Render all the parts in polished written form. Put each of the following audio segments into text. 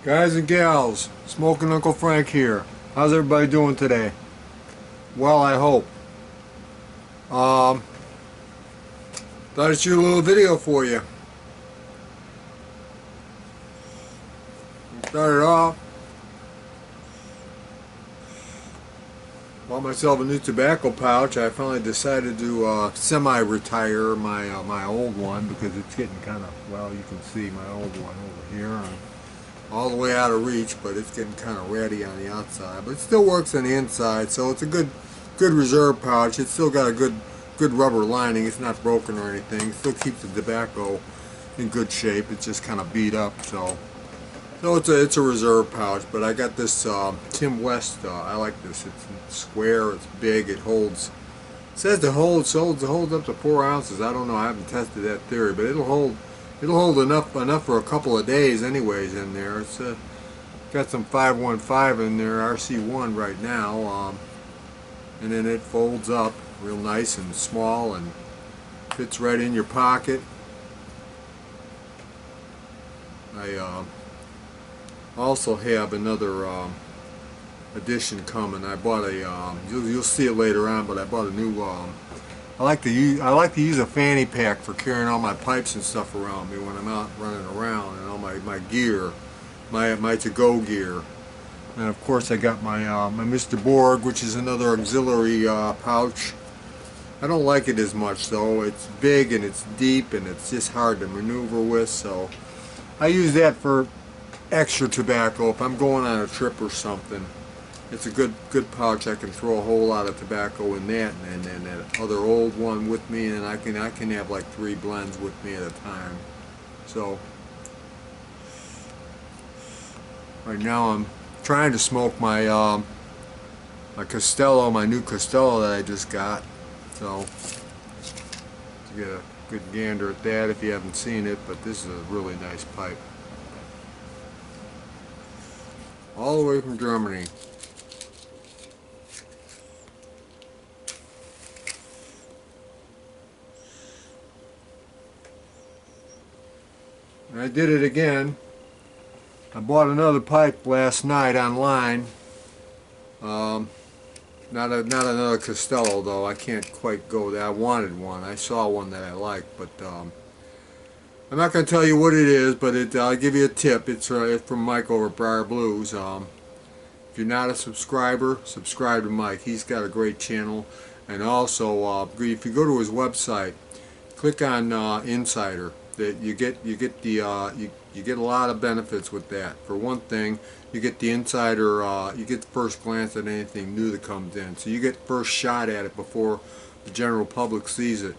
Guys and gals, Smoking Uncle Frank here. How's everybody doing today? Well, I hope. Thought I'd shoot a little video for you. Started off, bought myself a new tobacco pouch. I finally decided to semi-retire my old one because it's getting kind of, well, you can see my old one over here. All the way out of reach, but it's getting kind of ratty on the outside, but it still works on the inside, so it's a good reserve pouch. It's still got a good rubber lining. It's not broken or anything. It still keeps the tobacco in good shape. It's just kind of beat up, so it's a reserve pouch. But I got this Tim West. I like this. It's square, it's big, it holds, it says it holds up to 4 ounces. I don't know, I haven't tested that theory, but it'll hold enough for a couple of days anyways in there. It's got some 515 in there, RC1 right now, and then it folds up real nice and small and fits right in your pocket. I also have another edition coming. I bought a you'll see it later on, but I bought a new I like to use a fanny pack for carrying all my pipes and stuff around me when I'm out running around, and all my gear, my to-go gear. And of course I got my my Mr. Borg, which is another auxiliary pouch. I don't like it as much though. It's big and it's deep and it's just hard to maneuver with, so I use that for extra tobacco if I'm going on a trip or something. It's a good pouch. I can throw a whole lot of tobacco in that, and then that other old one with me, and I can have like 3 blends with me at a time. So right now I'm trying to smoke my my Costello, my new Costello that I just got. So to get a good gander at that if you haven't seen it, but this is a really nice pipe. All the way from Germany. I did it again. I bought another pipe last night online. Not another Costello though. I can't quite go there. I wanted one. I saw one that I liked, but I'm not going to tell you what it is. But I'll give you a tip. It's from Mike over at Briar Blues. If you're not a subscriber, subscribe to Mike. He's got a great channel. And also, if you go to his website, click on Insider. That you get a lot of benefits with that. For one thing, you get the insider, you get the first glance at anything new that comes in, so you get first shot at it before the general public sees it,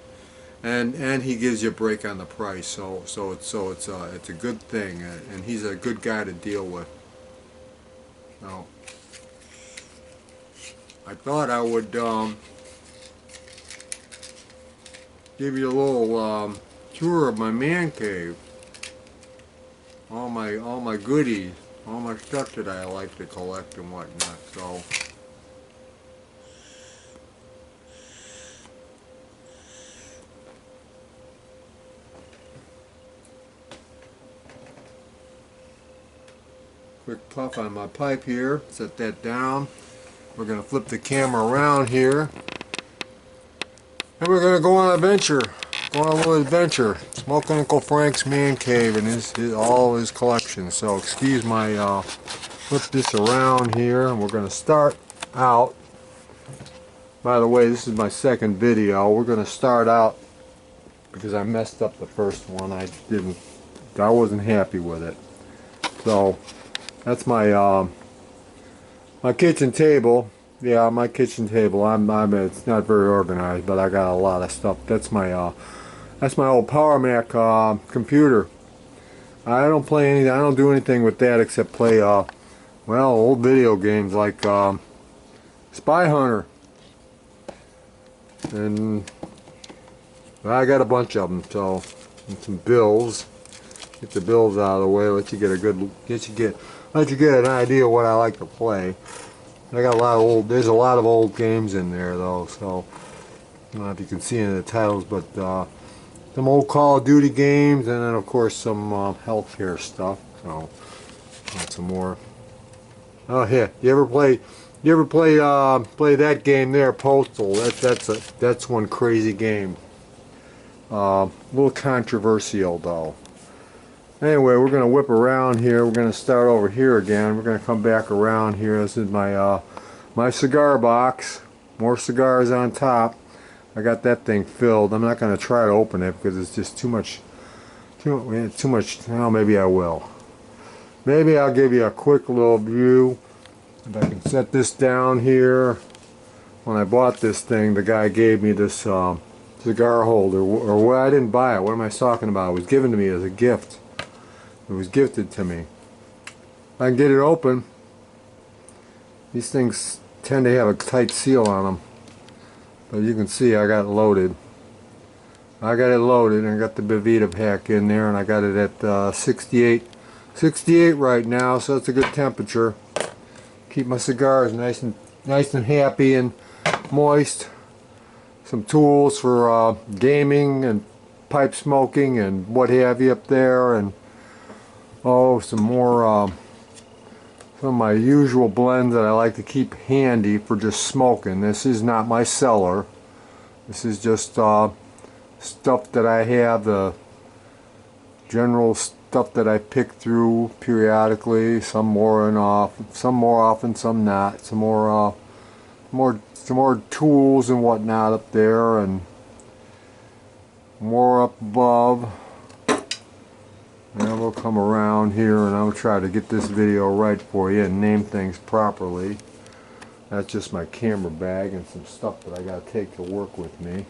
and he gives you a break on the price. So it's a good thing, and he's a good guy to deal with. Now, I thought I would give you a little tour of my man cave. All my goodies, all my stuff that I like to collect and whatnot. So quick puff on my pipe here, set that down. We're gonna flip the camera around here and we're gonna go on an adventure. Going on a little adventure, smoking Uncle Frank's man cave and all his collection. So excuse my flip this around here, and we're going to start out. By the way, this is my second video. We're going to start out because I messed up the first one. I wasn't happy with it. So that's my my kitchen table. Yeah, my kitchen table. It's not very organized, but I got a lot of stuff. That's my old Power Mac computer. I don't play anything. I don't do anything with that except play well, old video games like Spy Hunter, and I got a bunch of them. So, and some bills. Get the bills out of the way. Let you get an idea of what I like to play. I got a lot of old. There's a lot of old games in there though. So I don't know if you can see any of the titles, but some old Call of Duty games, and then of course some healthcare stuff. So Got some more. Oh yeah, you ever play play that game there, Postal? That's one crazy game. A little controversial though. Anyway, we're gonna whip around here. We're gonna start over here again. We're gonna come back around here. This is my my cigar box. More cigars on top. I got that thing filled. I'm not gonna try to open it because it's just too much. Too much. Well, maybe I will. Maybe I'll give you a quick little view. If I can set this down here. When I bought this thing, the guy gave me this cigar holder. Or well, I didn't buy it. What am I talking about? It was given to me as a gift. It was gifted to me. I can get it open. These things tend to have a tight seal on them. But you can see I got it loaded. I got it loaded and I got the Bevita pack in there, and I got it at 68 right now, so that's a good temperature. Keep my cigars nice and happy and moist. Some tools for gaming and pipe smoking and what have you up there, and oh, some more some of my usual blends that I like to keep handy for just smoking. This is not my cellar. This is just stuff that I have, the general stuff that I pick through periodically. Some more often, some not. Some more tools and whatnot up there, and more up above. And we'll come around here and I'll try to get this video right for you and name things properly. That's just my camera bag and some stuff that I gotta take to work with me.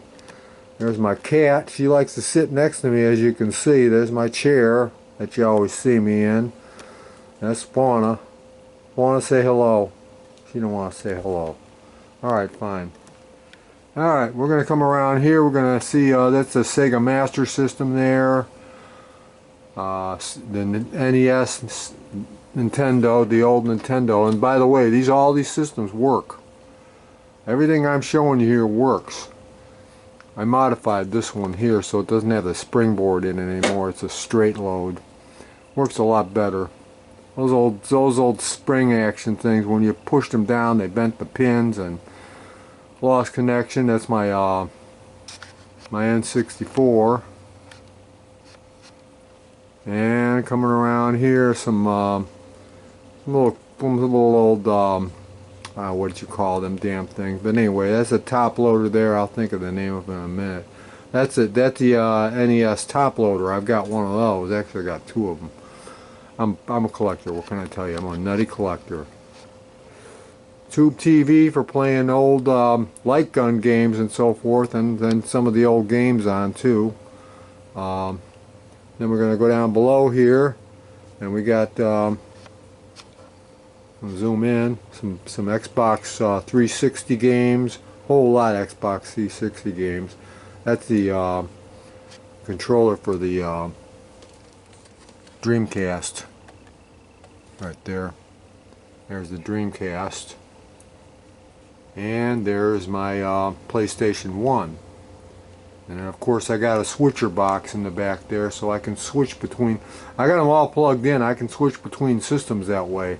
There's my cat. She likes to sit next to me, as you can see. There's my chair that you always see me in. That's Fauna. Fauna, say hello. She don't want to say hello. Alright, fine. Alright, we're going to come around here. We're going to see, that's the Sega Master System there. The NES, Nintendo, the old Nintendo. And by the way, all these systems work. Everything I'm showing you here works. I modified this one here so it doesn't have the springboard in it anymore. It's a straight load. Works a lot better. Those old spring action things, when you pushed them down, they bent the pins and lost connection. That's my my N64. And coming around here, some little old what you call them damn things. But anyway, that's a top loader there. I'll think of the name of it in a minute. That's it. That's the NES top loader. I've got one of those. Actually, I got two of them. I'm a collector. What can I tell you? I'm a nutty collector. Tube TV for playing old light gun games and so forth, and then some of the old games on too. Then we're going to go down below here, and we got zoom in some Xbox 360 games. Whole lot of Xbox 360 games. That's the controller for the Dreamcast. Right there. There's the Dreamcast. And there's my PlayStation 1. And then of course I got a switcher box in the back there, so I can switch between. I got them all plugged in. I can switch between systems that way.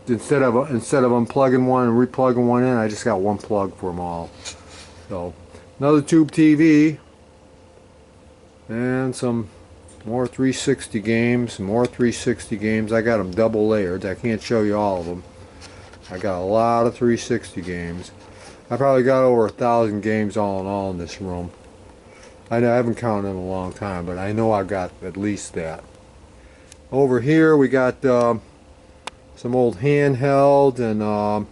Instead of unplugging one and replugging one in, I just got one plug for them all. So another tube TV and some more 360 games. More 360 games. I got them double layered. I can't show you all of them. I got a lot of 360 games. I probably got over 1,000 games all in all in this room. I haven't counted them in a long time, but I know I got at least that. Over here we got some old handheld, and now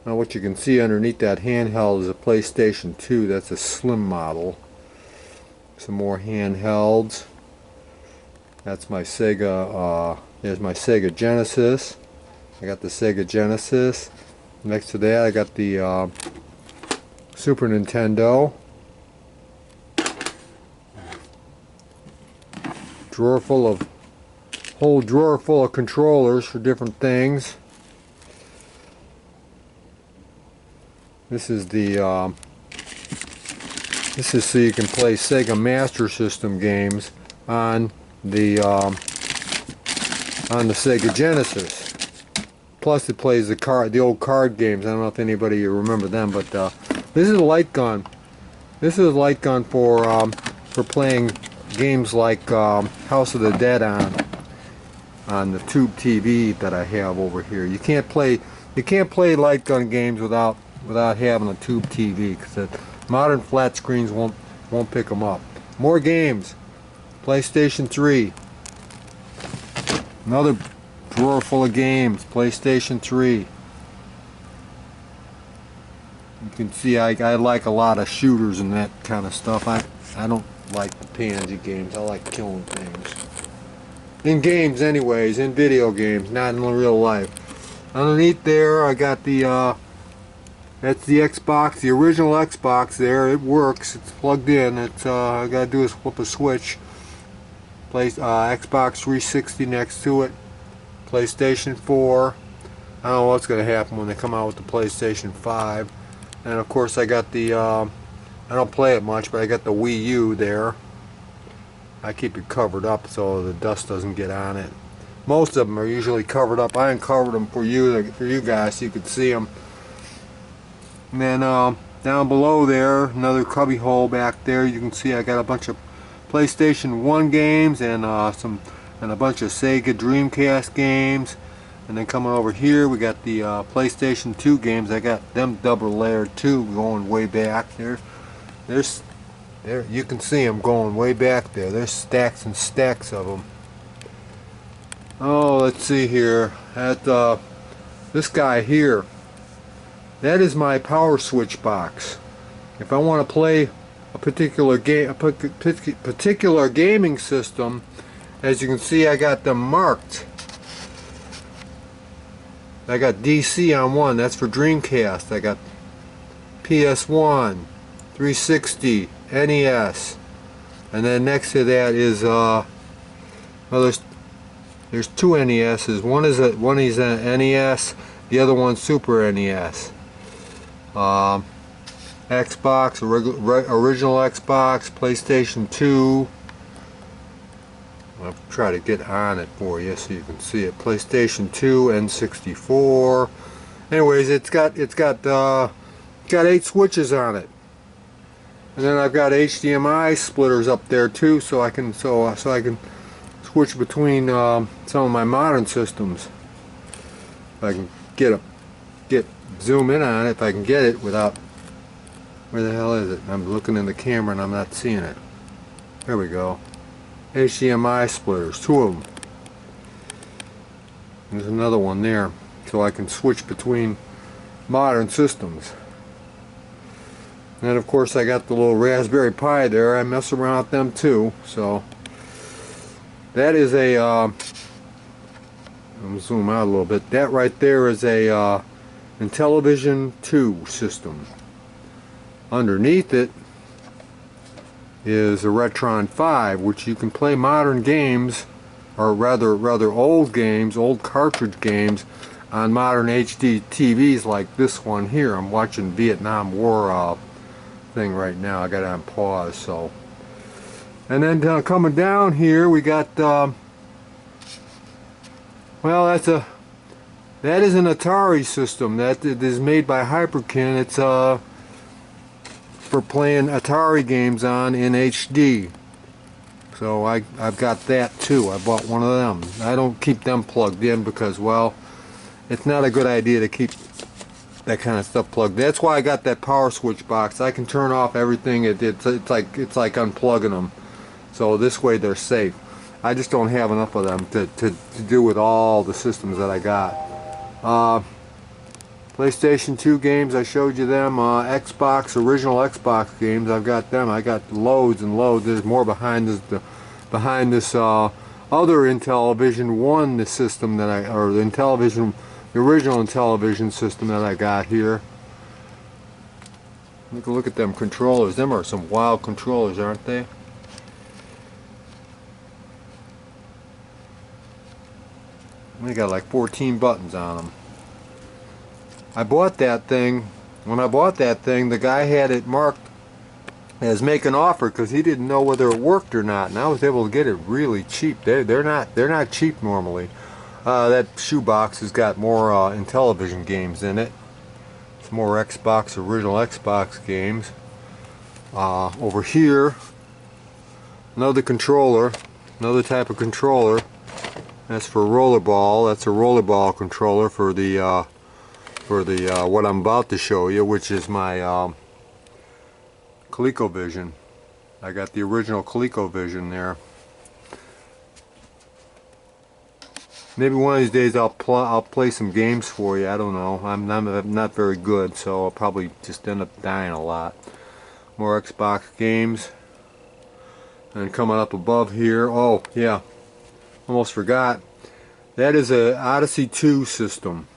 what you can see underneath that handheld is a PlayStation 2. That's a slim model. Some more handhelds. That's my Sega. There's my Sega Genesis. I got the Sega Genesis. Next to that I got the Super Nintendo. Whole drawer full of controllers for different things. This is the this is so you can play Sega Master System games on the on the Sega Genesis. Plus it plays the old card games. I don't know if anybody remember them, but this is a light gun. This is a light gun for playing games like House of the Dead on the tube TV that I have over here. You can't play light gun games without having a tube TV, because the modern flat screens won't pick them up. More games. PlayStation 3. Another drawer full of games. PlayStation 3. You can see I like a lot of shooters and that kind of stuff. I don't like the pansy games. I like killing things. In games anyways, in video games, not in real life. Underneath there I got the that's the Xbox, the original Xbox there. It works, it's plugged in. It's all I gotta do is flip a switch. Place Xbox 360 next to it. PlayStation 4. I don't know what's gonna happen when they come out with the PlayStation 5. And of course I got the I don't play it much, but I got the Wii U there. I keep it covered up so the dust doesn't get on it. Most of them are usually covered up. I uncovered them for you guys so you could see them. And then down below there, another cubby hole back there. You can see I got a bunch of PlayStation 1 games and a bunch of Sega Dreamcast games. And then coming over here, we got the PlayStation 2 games. I got them double layered too, going way back there. There, you can see them going way back there. There's stacks and stacks of them. Oh, let's see here. At this guy here, that is my power switch box. If I want to play a particular game, particular gaming system, as you can see, I got them marked. I got DC on one. That's for Dreamcast. I got PS1, 360, NES, and then next to that is well, there's two NESs. One is an NES, the other one's Super NES. Xbox, original Xbox, PlayStation 2. I'll try to get on it for you so you can see it. PlayStation 2, N64. Anyways, it's got 8 switches on it. And then I've got HDMI splitters up there too, so I can switch between some of my modern systems. If I can zoom in on it, if I can get it without. Where the hell is it? I'm looking in the camera and I'm not seeing it. There we go. HDMI splitters, 2 of them. There's another one there, so I can switch between modern systems. And of course I got the little Raspberry Pi there. I mess around with them too. So that is a I'm gonna zoom out a little bit. That right there is a Intellivision 2 system. Underneath it is a Retron 5, which you can play modern games, or rather old games, old cartridge games, on modern HD TVs like this one here. I'm watching Vietnam War thing right now. I got it on pause. So, and then coming down here, we got well, that is an Atari system that is made by Hyperkin. It's for playing Atari games on in HD. So I've got that too. I bought one of them. I don't keep them plugged in because, well, it's not a good idea to keep that kind of stuff plugged. That's why I got that power switch box. I can turn off everything. It's like unplugging them. So this way they're safe. I just don't have enough of them to do with all the systems that I got. PlayStation 2 games, I showed you them. Xbox, original Xbox games, I've got them. I got loads and loads. There's more behind this other Intellivision 1 system that the original Intellivision system that I got here. Look at them controllers. Them are some wild controllers, aren't they? They got like 14 buttons on them. I bought that thing. When I bought that thing, the guy had it marked as make an offer because he didn't know whether it worked or not, and I was able to get it really cheap. They're not cheap normally. That shoebox has got more Intellivision games in it. Some more original Xbox games. Over here, another controller, another type of controller. That's for rollerball. That's a rollerball controller for the what I'm about to show you, which is my ColecoVision. I got the original ColecoVision there. Maybe one of these days I'll play some games for you. I don't know. I'm not very good, so I'll probably just end up dying a lot. More Xbox games. And coming up above here, oh yeah, almost forgot. That is a Odyssey 2 system.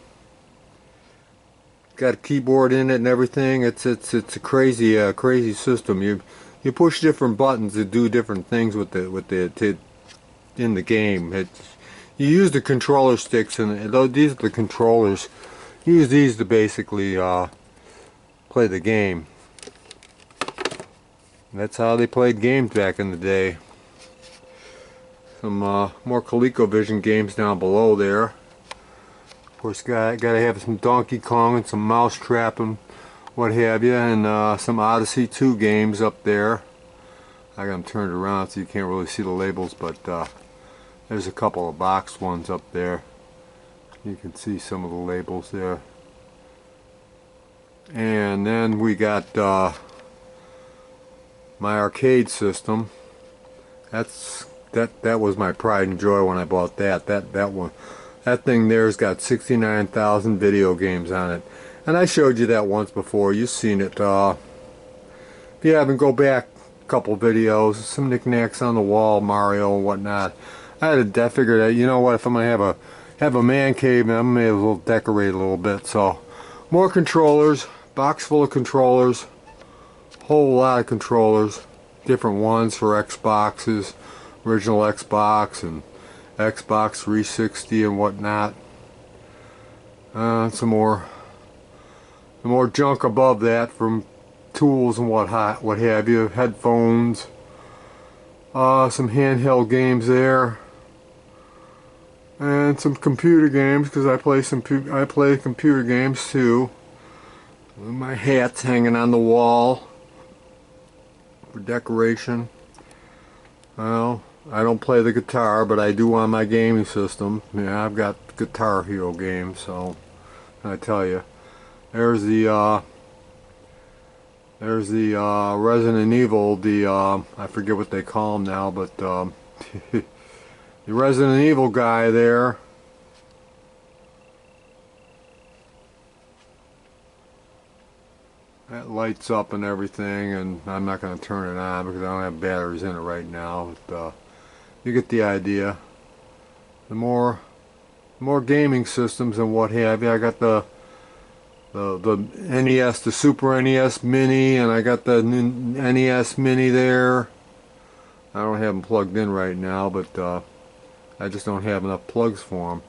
Got a keyboard in it and everything. It's a crazy crazy system. You push different buttons to do different things with in the game. You use the controller sticks, and these are the controllers. You use these to basically play the game. And that's how they played games back in the day. Some more ColecoVision games down below there. Of course, gotta have some Donkey Kong and some Mousetrap and what have you, and some Odyssey 2 games up there. I got them turned around so you can't really see the labels, but there's a couple of boxed ones up there. You can see some of the labels there. And then we got my arcade system. That was my pride and joy when I bought that. That thing there's got 69,000 video games on it. And I showed you that once before. You've seen it. If you haven't, go back a couple videos. Some knickknacks on the wall, Mario and whatnot. I figured that, you know what, if I'm gonna have a man cave, I may as well decorate a little bit. So more controllers, box full of controllers, whole lot of controllers, different ones for Xboxes, original Xbox and Xbox 360 and whatnot. Some more junk above that from tools and what have you, headphones, some handheld games there, and some computer games, because I play computer games too. My hat's hanging on the wall for decoration. Well, I don't play the guitar, but I do on my gaming system. Yeah, I've got Guitar Hero games, so I tell you, there's the Resident Evil, I forget what they call them now, but the Resident Evil guy there. That lights up and everything, and I'm not going to turn it on because I don't have batteries in it right now. But you get the idea. The more gaming systems and what have you. I got the NES, the Super NES Mini, and I got the NES Mini there. I don't have them plugged in right now, but I just don't have enough plugs for them.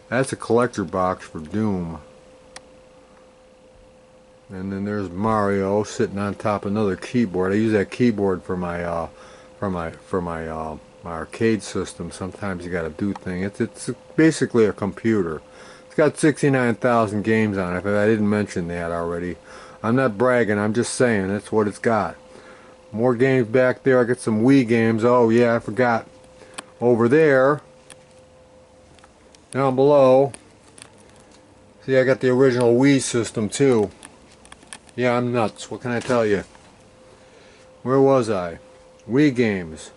That's a collector box for Doom. And then there's Mario sitting on top of another keyboard. I use that keyboard for my my arcade system. Sometimes you got to do things. It's basically a computer. It's got 69,000 games on it. If I didn't mention that already, I'm not bragging. I'm just saying that's what it's got. More games back there. I got some Wii games. Oh yeah, I forgot. Over there, down below. See, I got the original Wii system too. Yeah, I'm nuts. What can I tell you? Where was I? Wii games.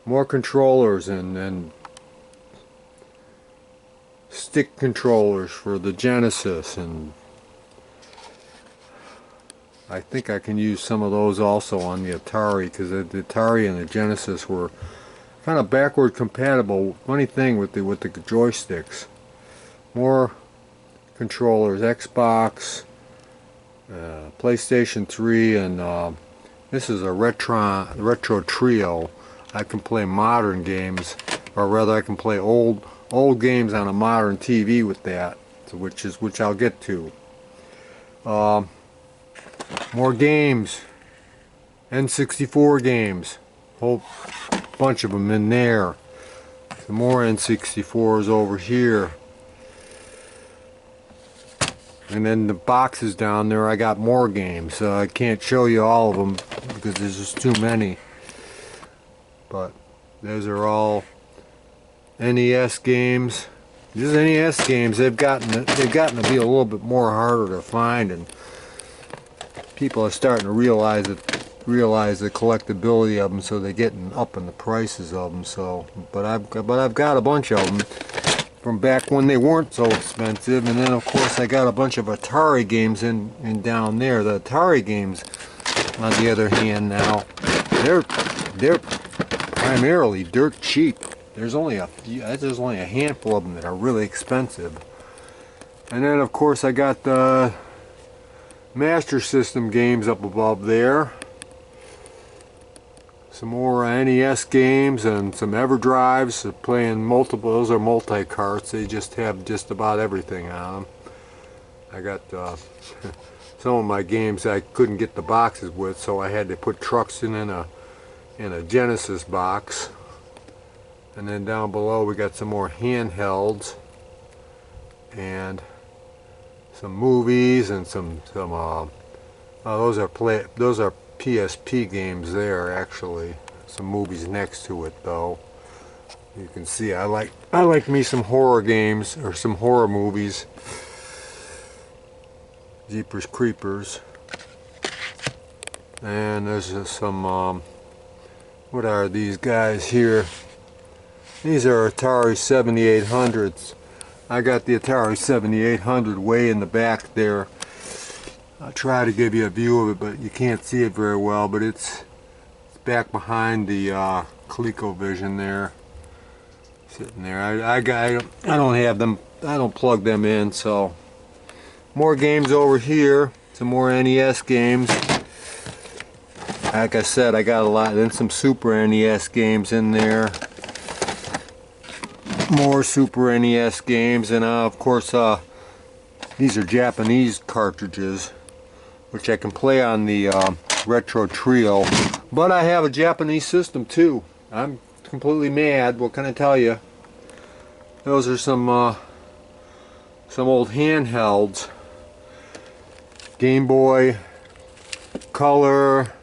More controllers and stick controllers for the Genesis, and I think I can use some of those also on the Atari, because the Atari and the Genesis were kind of backward compatible. Funny thing with the joysticks. More controllers, Xbox, PlayStation 3, and this is a retro trio. I can play modern games, or rather I can play old games on a modern TV with that, so which I'll get to. More games, N64 games, whole bunch of them in there. Some more N64s over here. And then the boxes down there, I got more games. I can't show you all of them because there's just too many. But those are all NES games. These NES games, they've gotten to be a little bit more harder to find, and people are starting to realize the collectability of them, so they're getting up in the prices of them. So, but I've got a bunch of them from back when they weren't so expensive. And then of course I got a bunch of Atari games in down there. The Atari games, on the other hand, now they're primarily dirt cheap. There's only a handful of them that are really expensive. And then of course I got the Master System games up above there. Some more NES games and some EverDrives. Playing multiple, those are multi-carts. They just have just about everything on them. I got some of my games I couldn't get the boxes with, so I had to put trucks in a Genesis box. And then down below we got some more handhelds and some movies and some those are PSP games there, actually. Some movies next to it though. You can see I like me some horror games or some horror movies. Jeepers Creepers. And there's some what are these guys here? These are Atari 7800s. I got the Atari 7800 way in the back there. I'll try to give you a view of it, but you can't see it very well. But it's back behind the ColecoVision there, sitting there. I don't have them. I don't plug them in. So more games over here. Some more NES games. Like I said, I got a lot. Then some Super NES games in there. More Super NES games, and of course these are Japanese cartridges, which I can play on the Retro Trio. But I have a Japanese system too. I'm completely mad. What can I tell you? Those are some old handhelds. Game Boy Color,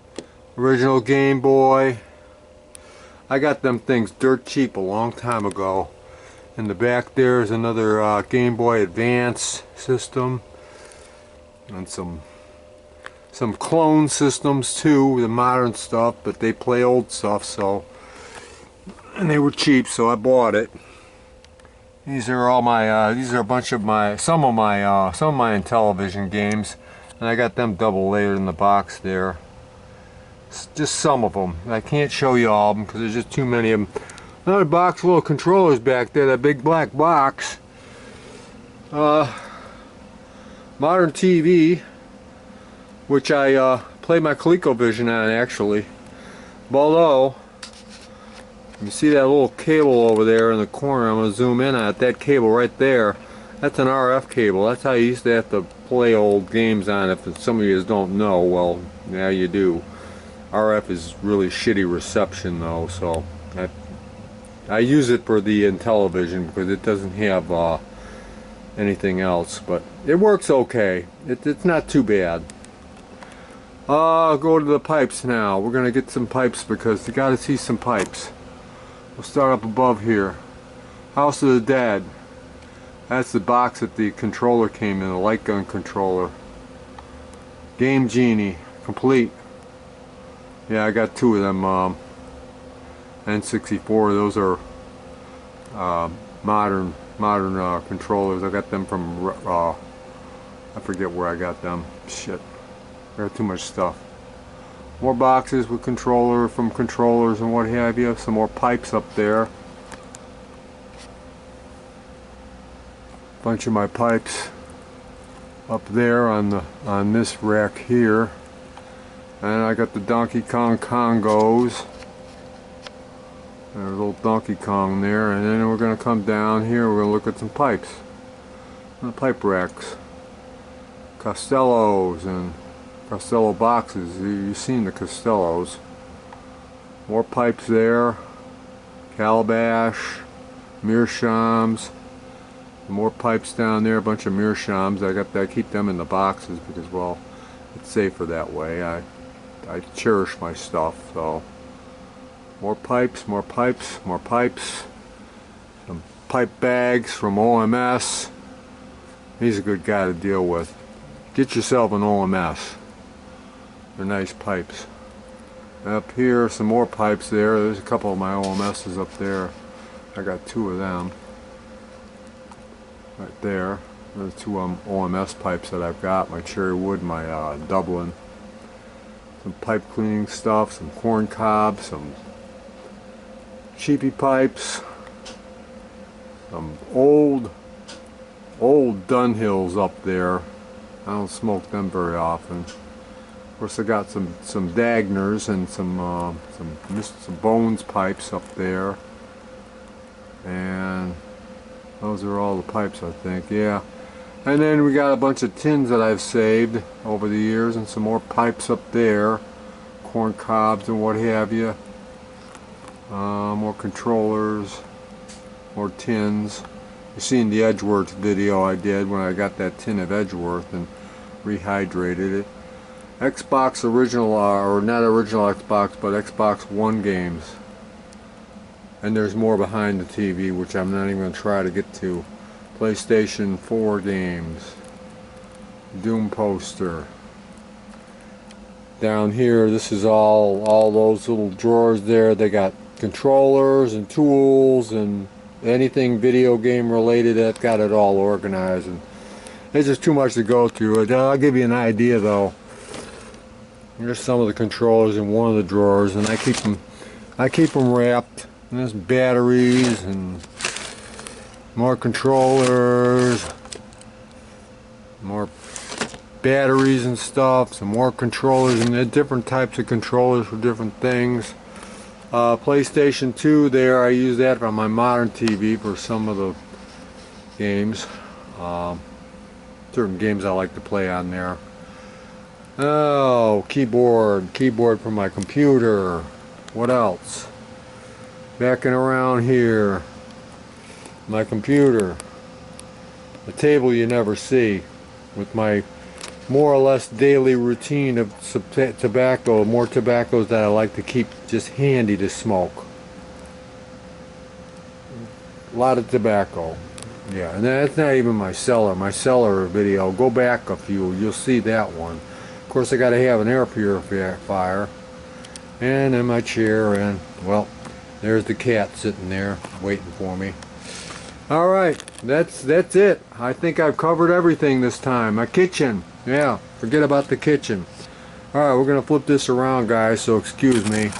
original Game Boy. I got them things dirt cheap a long time ago. In the back there is another Game Boy Advance system, and some clone systems too, the modern stuff, but they play old stuff, so, and they were cheap, so I bought it. These are all my these are a bunch of my some of my Intellivision games, and I got them double layered in the box there. Just some of them. I can't show you all of them because there's just too many of them. Another box full of controllers back there, that big black box. Modern TV, which I play my ColecoVision on actually. Below, you see that little cable over there in the corner. I'm going to zoom in on it. That cable right there, that's an RF cable. That's how you used to have to play old games on. If some of you don't know, well, now you do. RF is really shitty reception though, so I use it for the Intellivision because it doesn't have anything else, but it works okay. It's not too bad. I'll go to the pipes now. We're gonna get some pipes because you gotta see some pipes. We'll start up above here. House of the Dead. That's the box that the controller came in, the light gun controller. Game Genie, complete. Yeah, I got two of them N64. Those are modern controllers. I got them from I forget where I got them. Shit, I got too much stuff. More boxes with controllers and what have you. Some more pipes up there. Bunch of my pipes up there on this rack here. And I got the Donkey Kong Congos. There's a little Donkey Kong there. And then we're going to come down here. We're going to look at some pipes. The pipe racks. Costellos and Costello boxes. You've seen the Costellos. More pipes there. Calabash. meerschaums. More pipes down there, a bunch of meerschaums. I keep them in the boxes because, well, it's safer that way. I cherish my stuff. So more pipes, more pipes, more pipes. Some pipe bags from OMS. He's a good guy to deal with. Get yourself an OMS. They're nice pipes. Up here, some more pipes there. There's a couple of my OMSs up there. I got 2 of them. Right there. There's 2 OMS pipes that I've got. My cherry wood, my Dublin. Some pipe cleaning stuff, some corn cob, some cheapy pipes. Some old Dunhills up there. I don't smoke them very often. Of course, I got some Dagners and some Bones pipes up there, and those are all the pipes, I think. Yeah, and then we got a bunch of tins that I've saved over the years, and some more pipes up there, corn cobs and what have you. More controllers, more tins. You seen the Edgeworth video I did when I got that tin of Edgeworth and rehydrated it. Xbox original, or not original Xbox, but Xbox One games. And there's more behind the TV, which I'm not even going to try to get to. PlayStation 4 games. Doom poster. Down here, this is all those little drawers there. They got controllers and tools and anything video game related. That's got it all organized, and it's just too much to go through. I'll give you an idea though. Here's some of the controllers in one of the drawers, and I keep them wrapped. And there's batteries and more controllers, more batteries and stuff, some more controllers, and there are different types of controllers for different things. PlayStation 2 there, I use that on my modern TV for some of the games. Certain games I like to play on there. Oh, keyboard for my computer. What else? Backing around here, my computer. The table you never see, with my more or less daily routine of some tobacco, more tobaccos that I like to keep just handy to smoke. A lot of tobacco. Yeah, and that's not even my cellar video. Go back a few, you'll see that one. Of course, I got to have an air purifier, and then my chair, and well, there's the cat sitting there waiting for me. All right, that's it. I think I've covered everything this time. My kitchen, yeah, forget about the kitchen. All right, we're gonna flip this around, guys, so excuse me.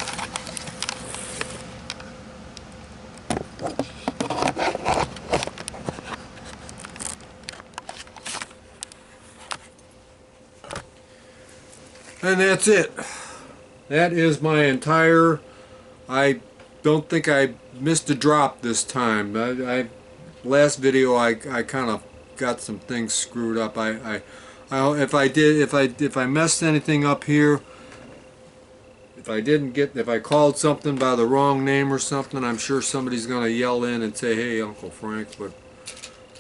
And that's it. That is my entire, I don't think I missed a drop this time. Last video I kind of got some things screwed up. If I messed anything up here, if I called something by the wrong name or something, I'm sure somebody's gonna yell in and say, "Hey, Uncle Frank," but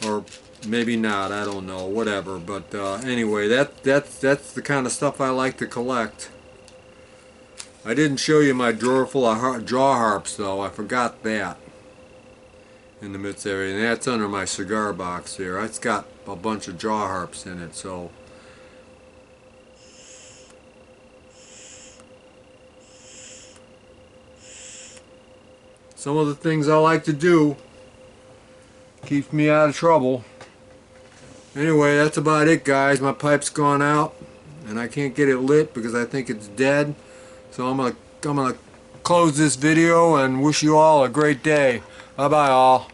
or maybe not. I don't know. Whatever. But anyway, that's the kind of stuff I like to collect. I didn't show you my drawer full of jaw harps though. I forgot that in the midst area, and that's under my cigar box there. It's got a bunch of jaw harps in it, so. Some of the things I like to do keeps me out of trouble. Anyway, that's about it, guys. My pipe's gone out, and I can't get it lit because I think it's dead. So I'm gonna close this video and wish you all a great day. Bye bye all.